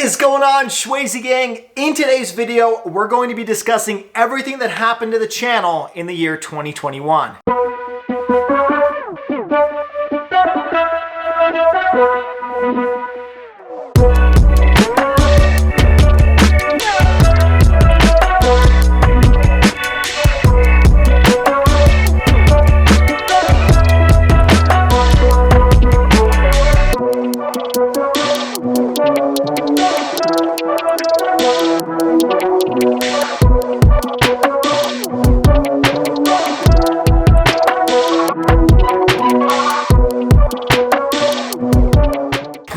is going on, Shwazy Gang? In today's video, we're going to be discussing everything that happened to the channel in the year 2021.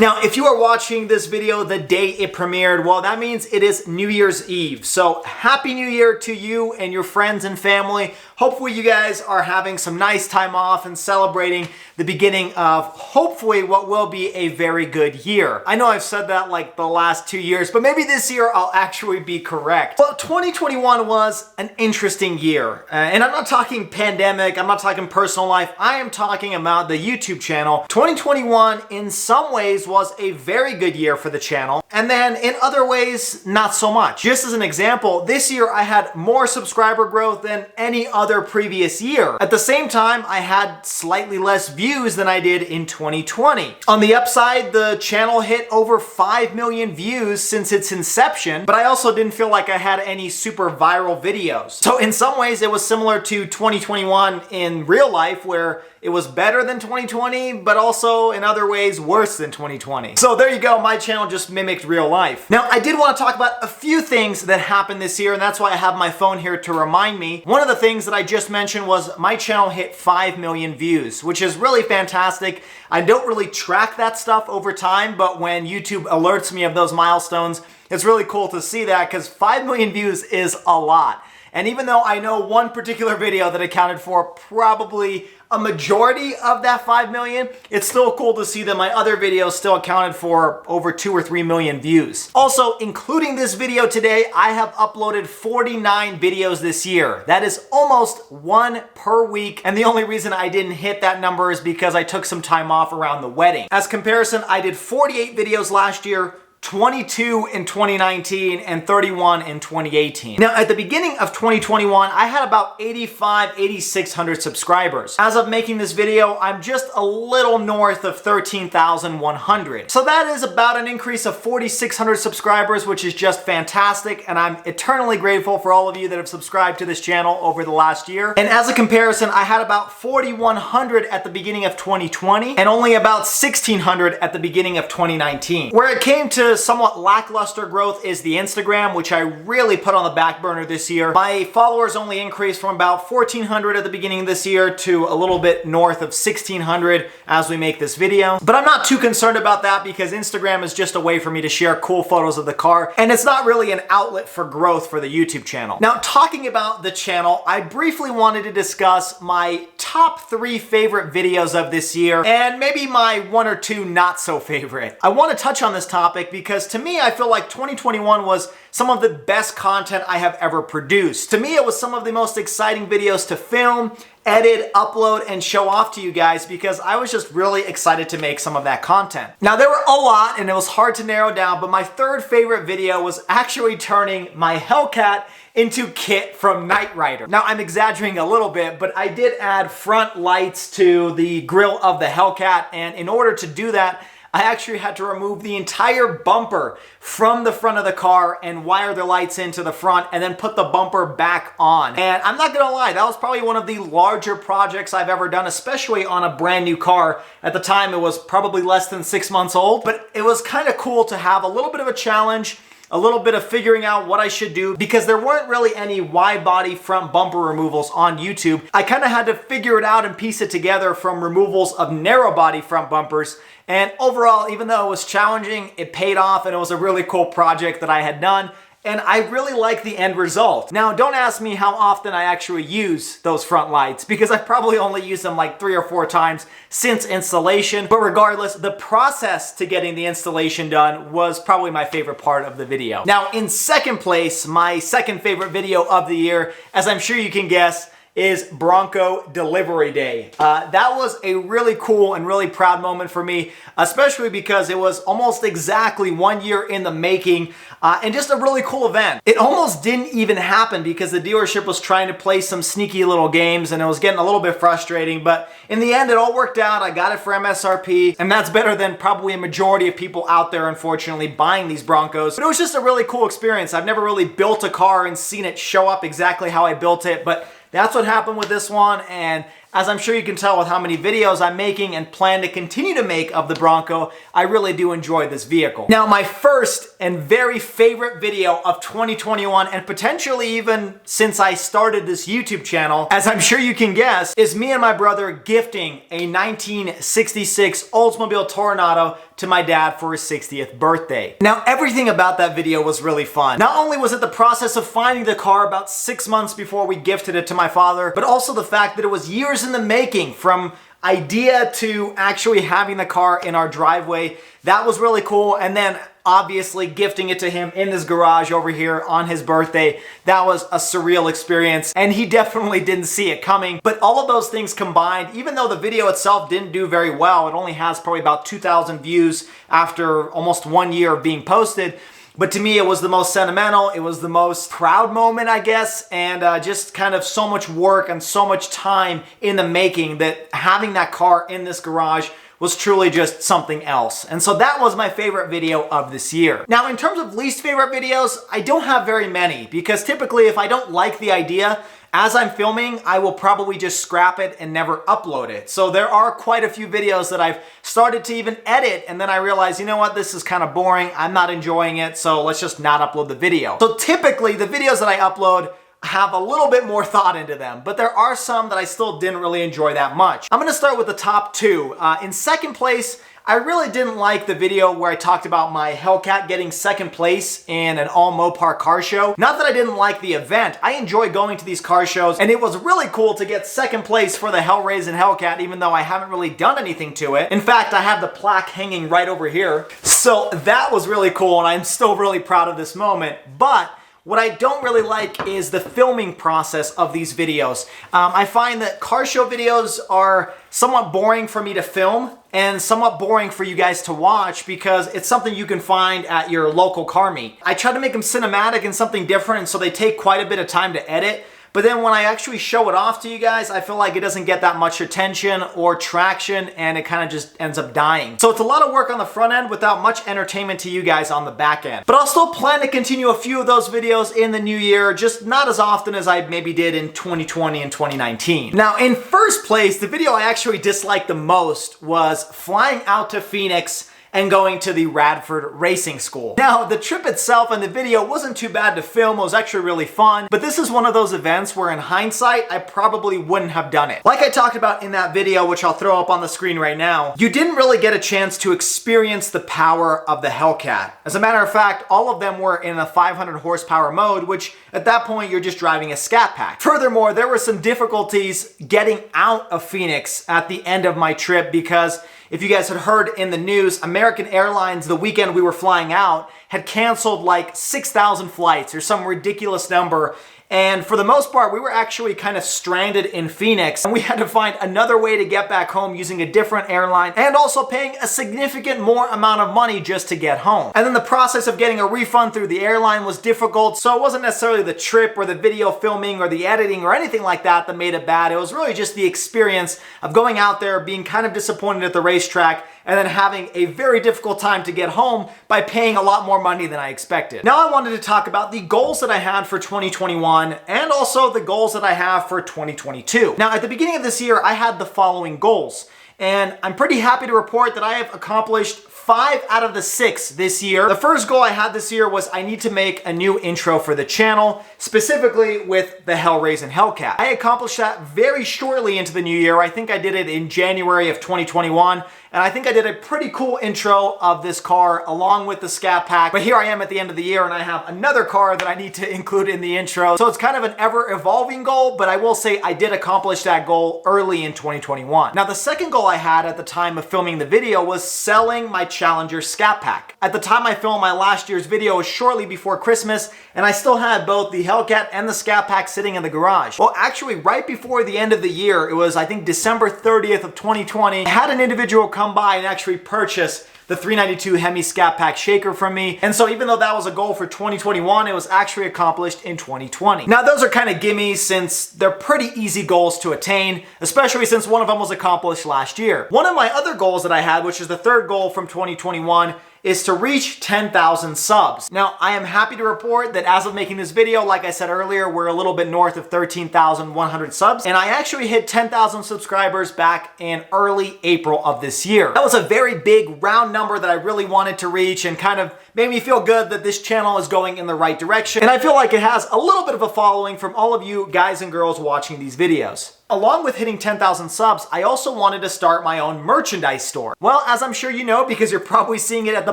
Now, if you are watching this video the day it premiered, well, that means it is New Year's Eve. So Happy New Year to you and your friends and family. Hopefully you guys are having some nice time off and celebrating the beginning of hopefully what will be a very good year. I know I've said that like the last 2 years, but maybe this year I'll actually be correct. Well, 2021 was an interesting year. And I'm not talking pandemic, I'm not talking personal life, I am talking about the YouTube channel. 2021 in some ways was a very good year for the channel, and then in other ways, not so much. Just as an example, this year I had more subscriber growth than any other previous year. At the same time, I had slightly less views than I did in 2020. On the upside, the channel hit over 5 million views since its inception, but I also didn't feel like I had any super viral videos. So in some ways, it was similar to 2021 in real life, where it was better than 2020, but also in other ways worse than 2020. So there you go, my channel just mimicked real life. Now, I did want to talk about a few things that happened this year, and that's why I have my phone here to remind me. One of the things that I just mentioned was my channel hit 5 million views, which is really fantastic. I don't really track that stuff over time, but when YouTube alerts me of those milestones, it's really cool to see that, because 5 million views is a lot. And even though I know one particular video that accounted for probably a majority of that 5 million, it's still cool to see that my other videos still accounted for over 2 or 3 million views. Also, including this video today, I have uploaded 49 videos this year. That is almost one per week, and the only reason I didn't hit that number is because I took some time off around the wedding. As comparison, I did 48 videos last year, 22 in 2019, and 31 in 2018. Now, at the beginning of 2021, I had about 8,600 subscribers. As of making this video, I'm just a little north of 13,100. So that is about an increase of 4,600 subscribers, which is just fantastic, and I'm eternally grateful for all of you that have subscribed to this channel over the last year. And as a comparison, I had about 4,100 at the beginning of 2020, and only about 1,600 at the beginning of 2019. Where it came to somewhat lackluster growth is the Instagram, which I really put on the back burner this year. My followers only increased from about 1,400 at the beginning of this year to a little bit north of 1,600 as we make this video. But I'm not too concerned about that, because Instagram is just a way for me to share cool photos of the car, and it's not really an outlet for growth for the YouTube channel. Now, talking about the channel, I briefly wanted to discuss my top 3 favorite videos of this year, and maybe my 1 or 2 not so favorite. I want to touch on this topic because to me, I feel like 2021 was some of the best content I have ever produced. To me, it was some of the most exciting videos to film, edit, upload, and show off to you guys, because I was just really excited to make some of that content. Now, there were a lot and it was hard to narrow down, but my 3rd favorite video was actually turning my Hellcat into Kit from Knight Rider. Now, I'm exaggerating a little bit, but I did add front lights to the grille of the Hellcat, and in order to do that, I actually had to remove the entire bumper from the front of the car and wire the lights into the front and then put the bumper back on. And I'm not gonna lie, that was probably one of the larger projects I've ever done, especially on a brand new car. At the time, it was probably less than 6 months old, but it was kind of cool to have a little bit of a challenge, a little bit of figuring out what I should do, because there weren't really any wide body front bumper removals on YouTube. I kind of had to figure it out and piece it together from removals of narrow body front bumpers. And overall, even though it was challenging, it paid off, and it was a really cool project that I had done. And I really like the end result. Now, don't ask me how often I actually use those front lights, because I probably only used them like 3 or 4 times since installation. But regardless, the process to getting the installation done was probably my favorite part of the video. Now, in second place, my second favorite video of the year, as I'm sure you can guess, is Bronco Delivery Day. That was a really cool and really proud moment for me, especially because it was almost exactly 1 year in the making and just a really cool event. It almost didn't even happen because the dealership was trying to play some sneaky little games and it was getting a little bit frustrating, but in the end it all worked out. I got it for MSRP, and that's better than probably a majority of people out there, unfortunately, buying these Broncos. But it was just a really cool experience. I've never really built a car and seen it show up exactly how I built it, but that's what happened with this one, and as I'm sure you can tell with how many videos I'm making and plan to continue to make of the Bronco, I really do enjoy this vehicle. Now, my first and very favorite video of 2021, and potentially even since I started this YouTube channel, as I'm sure you can guess, is me and my brother gifting a 1966 Oldsmobile Toronado to my dad for his 60th birthday. Now, everything about that video was really fun. Not only was it the process of finding the car about 6 months before we gifted it to my father, but also the fact that it was years in the making, from idea to actually having the car in our driveway. That was really cool. And then obviously gifting it to him in his garage over here on his birthday. That was a surreal experience, and he definitely didn't see it coming. But all of those things combined, even though the video itself didn't do very well, it only has probably about 2,000 views after almost 1 year of being posted. But to me, it was the most sentimental, it was the most proud moment, I guess, and just kind of so much work and so much time in the making that having that car in this garage was truly just something else. And so that was my favorite video of this year. Now, in terms of least favorite videos, I don't have very many, because typically if I don't like the idea, as I'm filming, I will probably just scrap it and never upload it. So there are quite a few videos that I've started to even edit, and then I realize, you know what, this is kind of boring, I'm not enjoying it, so let's just not upload the video. So typically, the videos that I upload have a little bit more thought into them, but there are some that I still didn't really enjoy that much. I'm gonna start with the top two. In second place, I really didn't like the video where I talked about my Hellcat getting second place in an all Mopar car show. Not that I didn't like the event. I enjoy going to these car shows, and it was really cool to get second place for the Hellraisin' Hellcat, even though I haven't really done anything to it. In fact, I have the plaque hanging right over here. So that was really cool, and I'm still really proud of this moment. But what I don't really like is the filming process of these videos. I find that car show videos are somewhat boring for me to film and somewhat boring for you guys to watch, because it's something you can find at your local car meet. I try to make them cinematic and something different, and so they take quite a bit of time to edit. But then when I actually show it off to you guys, I feel like it doesn't get that much attention or traction, and it kind of just ends up dying. So it's a lot of work on the front end without much entertainment to you guys on the back end. But I'll still plan to continue a few of those videos in the new year, just not as often as I maybe did in 2020 and 2019. Now, in first place, the video I actually disliked the most was flying out to Phoenix and going to the Radford Racing School. Now, the trip itself and the video wasn't too bad to film. It was actually really fun, but this is one of those events where in hindsight, I probably wouldn't have done it. Like I talked about in that video, which I'll throw up on the screen right now, you didn't really get a chance to experience the power of the Hellcat. As a matter of fact, all of them were in a 500 horsepower mode, which at that point, you're just driving a Scat Pack. Furthermore, there were some difficulties getting out of Phoenix at the end of my trip, because if you guys had heard in the news, American Airlines, the weekend we were flying out, had canceled like 6,000 flights or some ridiculous number. And for the most part, we were actually kind of stranded in Phoenix, and we had to find another way to get back home using a different airline, and also paying a significant more amount of money just to get home. And then the process of getting a refund through the airline was difficult, so it wasn't necessarily the trip or the video filming or the editing or anything like that that made it bad. It was really just the experience of going out there, being kind of disappointed at the racetrack, and then having a very difficult time to get home by paying a lot more money than I expected. Now I wanted to talk about the goals that I had for 2021 and also the goals that I have for 2022. Now, at the beginning of this year, I had the following goals, and I'm pretty happy to report that I have accomplished 5 out of the 6 this year. The first goal I had this year was I need to make a new intro for the channel, specifically with the Hellraisin' Hellcat. I accomplished that very shortly into the new year. I think I did it in January of 2021, and I think I did a pretty cool intro of this car along with the Scat Pack. But here I am at the end of the year, and I have another car that I need to include in the intro. So it's kind of an ever-evolving goal, but I will say I did accomplish that goal early in 2021. Now, the second goal I had at the time of filming the video was selling my Challenger Scat Pack. At the time I filmed my last year's video, it was shortly before Christmas, and I still had both the Hellcat and the Scat Pack sitting in the garage. Well, actually, right before the end of the year, it was, I think, December 30th of 2020, I had an individual come by and actually purchase the 392 Hemi Scat Pack shaker from me. And so even though that was a goal for 2021, it was actually accomplished in 2020. Now those are kind of gimmies since they're pretty easy goals to attain, especially since one of them was accomplished last year. One of my other goals that I had, which is the third goal from 2021, is to reach 10,000 subs. Now, I am happy to report that as of making this video, like I said earlier, we're a little bit north of 13,100 subs, and I actually hit 10,000 subscribers back in early April of this year. That was a very big round number that I really wanted to reach and kind of made me feel good that this channel is going in the right direction. And I feel like it has a little bit of a following from all of you guys and girls watching these videos. Along with hitting 10,000 subs, I also wanted to start my own merchandise store. Well, as I'm sure you know, because you're probably seeing it at the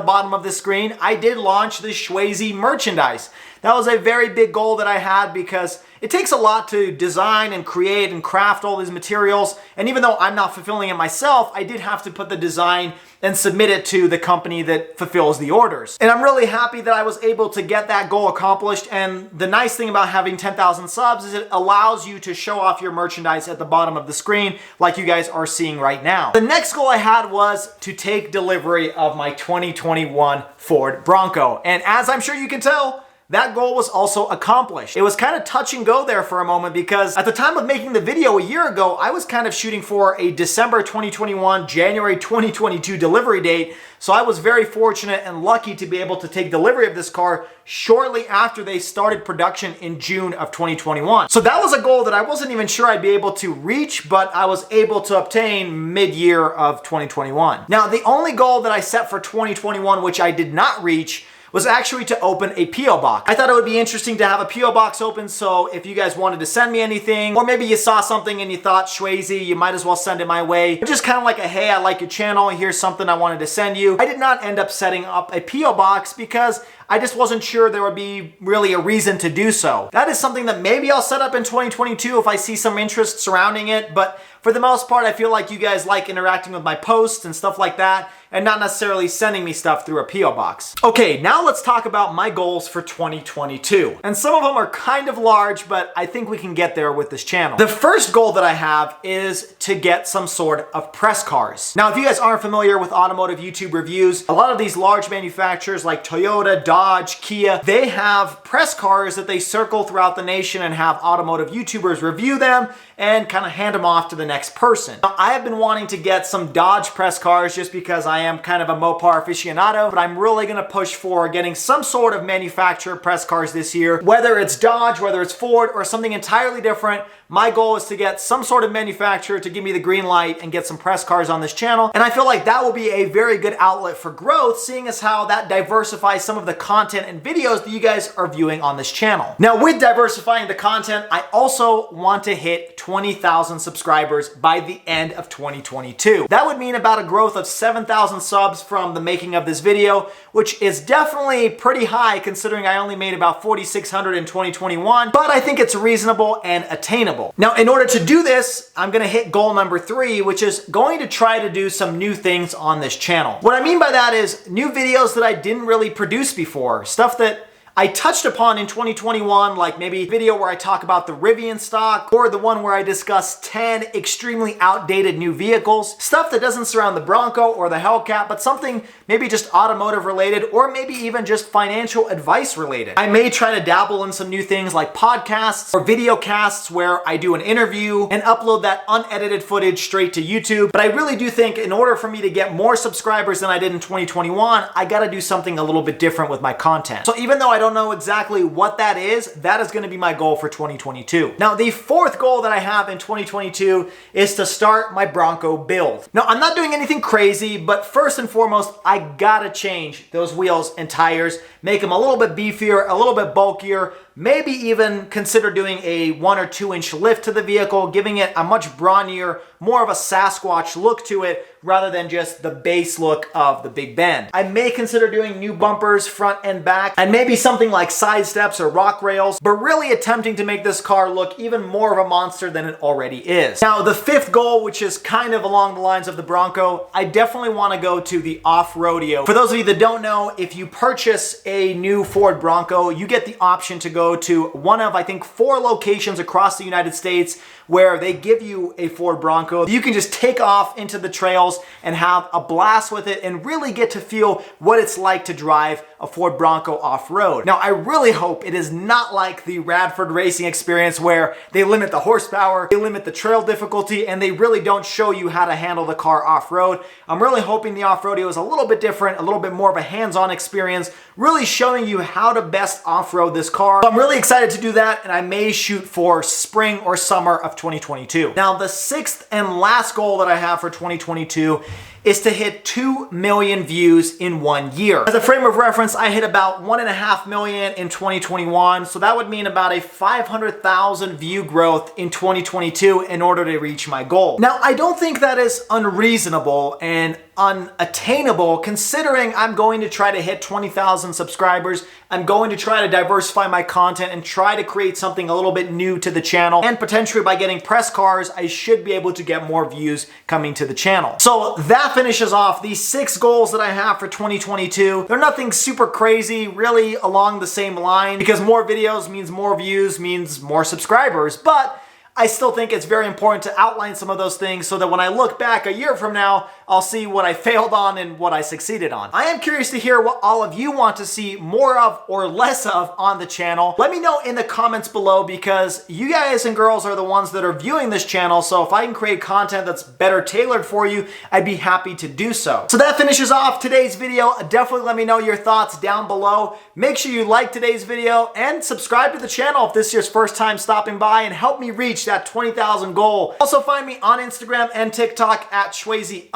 bottom of the screen, I did launch the Shwazy merchandise. That was a very big goal that I had because it takes a lot to design and create and craft all these materials. And even though I'm not fulfilling it myself, I did have to put the design and submit it to the company that fulfills the orders. And I'm really happy that I was able to get that goal accomplished. And the nice thing about having 10,000 subs is it allows you to show off your merchandise at the bottom of the screen like you guys are seeing right now. The next goal I had was to take delivery of my 2021 Ford Bronco. And as I'm sure you can tell, that goal was also accomplished. It was kind of touch and go there for a moment because at the time of making the video a year ago, I was kind of shooting for a December 2021, January 2022 delivery date. So I was very fortunate and lucky to be able to take delivery of this car shortly after they started production in June of 2021. So that was a goal that I wasn't even sure I'd be able to reach, but I was able to obtain mid-year of 2021. Now, the only goal that I set for 2021, which I did not reach, was actually to open a P.O. box. I thought it would be interesting to have a P.O. box open, so if you guys wanted to send me anything, or maybe you saw something and you thought, Shwazy, you might as well send it my way. Just kind of like a, hey, I like your channel, here's something I wanted to send you. I did not end up setting up a P.O. box because I just wasn't sure there would be really a reason to do so. That is something that maybe I'll set up in 2022 if I see some interest surrounding it, but for the most part, I feel like you guys like interacting with my posts and stuff like that, and not necessarily sending me stuff through a P.O. box. Okay, now let's talk about my goals for 2022. And some of them are kind of large, but I think we can get there with this channel. The first goal that I have is to get some sort of press cars. Now, if you guys aren't familiar with automotive YouTube reviews, a lot of these large manufacturers like Toyota, Dodge, Kia, they have press cars that they circle throughout the nation and have automotive YouTubers review them and kind of hand them off to the next person. Now, I have been wanting to get some Dodge press cars just because I am kind of a Mopar aficionado, but I'm really gonna push for getting some sort of manufacturer press cars this year. Whether it's Dodge, whether it's Ford, or something entirely different, my goal is to get some sort of manufacturer to give me the green light and get some press cars on this channel. And I feel like that will be a very good outlet for growth, seeing as how that diversifies some of the content and videos that you guys are viewing on this channel. Now, with diversifying the content, I also want to hit 20,000 subscribers by the end of 2022. That would mean about a growth of 7,000 subs from the making of this video, which is definitely pretty high considering I only made about 4,600 in 2021, but I think it's reasonable and attainable. Now, in order to do this, I'm gonna hit goal number 3, which is going to try to do some new things on this channel. What I mean by that is new videos that I didn't really produce before, stuff that I touched upon in 2021, like maybe a video where I talk about the Rivian stock, or the one where I discuss 10 extremely outdated new vehicles, stuff that doesn't surround the Bronco or the Hellcat, but something maybe just automotive related, or maybe even just financial advice related. I may try to dabble in some new things like podcasts or video casts where I do an interview and upload that unedited footage straight to YouTube. But I really do think in order for me to get more subscribers than I did in 2021, I gotta do something a little bit different with my content. So even though I don't know exactly what that is going to be my goal for 2022. Now, the fourth goal that I have in 2022 is to start my Bronco build. Now, I'm not doing anything crazy, but first and foremost, I gotta change those wheels and tires, make them a little bit beefier, a little bit bulkier, maybe even consider doing a 1 or 2 inch lift to the vehicle, giving it a much brawnier, more of a Sasquatch look to it rather than just the base look of the Big Bend. I may consider doing new bumpers front and back, and maybe something like side steps or rock rails, but really attempting to make this car look even more of a monster than it already is. Now, the fifth goal, which is kind of along the lines of the Bronco, I definitely want to go to the off-roadeo. For those of you that don't know, if you purchase a new Ford Bronco, you get the option to go to one of, I think, 4 locations across the United States where they give you a Ford Bronco. You can just take off into the trails and have a blast with it and really get to feel what it's like to drive a Ford Bronco off-road. Now, I really hope it is not like the Radford Racing experience where they limit the horsepower, they limit the trail difficulty, and they really don't show you how to handle the car off-road. I'm really hoping the off-roadeo is a little bit different, a little bit more of a hands-on experience, really showing you how to best off-road this car. So I'm really excited to do that, and I may shoot for spring or summer of 2022. Now, the sixth and last goal that I have for 2022 is to hit 2 million views in 1 year. As a frame of reference, I hit about 1.5 million in 2021, so that would mean about a 500,000 view growth in 2022 in order to reach my goal. Now, I don't think that is unreasonable and unattainable, considering I'm going to try to hit 20,000 subscribers. I'm going to try to diversify my content and try to create something a little bit new to the channel, and potentially by getting press cars, I should be able to get more views coming to the channel. So that finishes off these 6 goals that I have for 2022. They're nothing super crazy, really along the same line, because more videos means more views, means more subscribers, but I still think it's very important to outline some of those things so that when I look back a year from now, I'll see what I failed on and what I succeeded on. I am curious to hear what all of you want to see more of or less of on the channel. Let me know in the comments below, because you guys and girls are the ones that are viewing this channel, so if I can create content that's better tailored for you, I'd be happy to do so. So that finishes off today's video. Definitely let me know your thoughts down below. Make sure you like today's video and subscribe to the channel if this is your first time stopping by, and help me reach that 20,000 goal. Also find me on Instagram and TikTok at Shwazy_.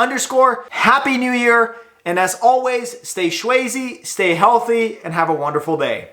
Happy New Year, and as always, stay Shwazy, stay healthy, and have a wonderful day.